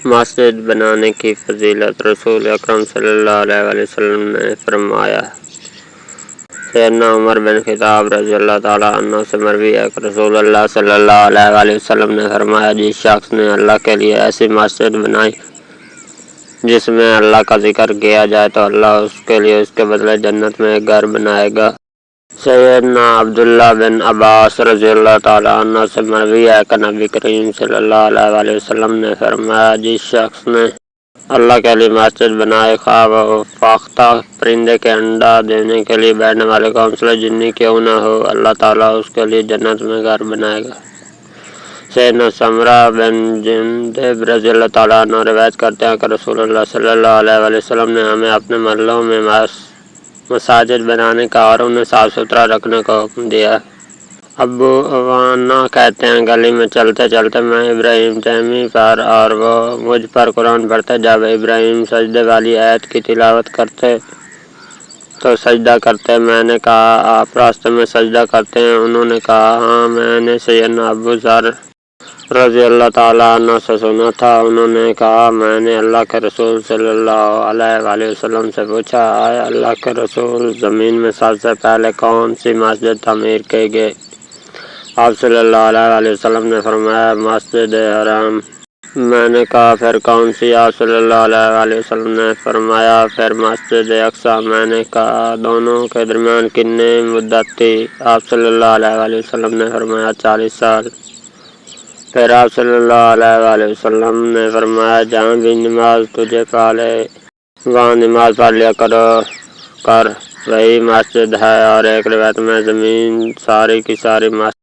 مسجد بنانے کی فضیلت۔ رسول اکرم صلی اللہ علیہ وسلم نے فرمایا، سیدنا عمر بن خطاب رضی اللہ تعالیٰ عنہ سے مروی ہے کہ رسول اللہ صلی اللہ علیہ وسلم نے فرمایا، جس شخص نے اللہ کے لیے ایسی مسجد بنائی جس میں اللہ کا ذکر کیا جائے تو اللہ اس کے لیے اس کے بدلے جنت میں ایک گھر بنائے گا۔ سیدنا عبداللہ بن عباس رضی اللہ تعالیٰ عنہ سے مروی ہے کہ نبی کریم صلی اللہ علیہ وسلم نے فرمایا، جس شخص نے اللہ کے لیے مسجد بنائے، خواہ وہ فاختہ پرندے کے انڈا دینے کے لیے بیٹھنے والے گھونسلے جنی کیوں نہ ہو، اللہ تعالیٰ اس کے لیے جنت میں گھر بنائے گا۔ سیدنا سمرہ بن جندب رضی اللہ تعالیٰ عنہ روایت کرتے ہیں کہ رسول اللہ صلی اللہ علیہ وسلم نے ہمیں اپنے محلوں میں مساجد بنانے کا اور انہیں صاف ستھرا رکھنے کا حکم دیا۔ ابو عوانہ کہتے ہیں، گلی میں چلتے چلتے میں ابراہیم تیمی پر اور وہ مجھ پر قرآن پڑھتے، جب ابراہیم سجدے والی آیت کی تلاوت کرتے تو سجدہ کرتے۔ میں نے کہا، آپ راستے میں سجدہ کرتے ہیں؟ انہوں نے کہا، ہاں، میں نے سیدنا ابو ذر رضی اللہ تعالیٰ عنہ سے سنا تھا۔ انہوں نے کہا، میں نے اللہ کے رسول صلی اللہ علیہ وسلم سے پوچھا، آئے اللہ کے رسول، زمین میں سب سے پہلے کون سی مسجد تعمیر کی گئی؟ آپ صلی اللہ علیہ وسلم نے فرمایا، مسجد حرام۔ میں نے کہا، پھر کون سی؟ آپ صلی اللہ علیہ وسلم نے فرمایا، پھر مسجد اقصیٰ۔ میں نے کہا، دونوں کے درمیان کتنی مدت تھی؟ آپ صلی اللہ علیہ وسلم نے فرمایا، 40 سال۔ پھر آپ صلی اللہ علیہ وسلم نے فرمایا، جہاں بھی نماز تجھے پالے وہاں نماز پڑھ لیا کر وہی مسجد ہے۔ اور ایک روایت میں زمین ساری کی ساری مسجد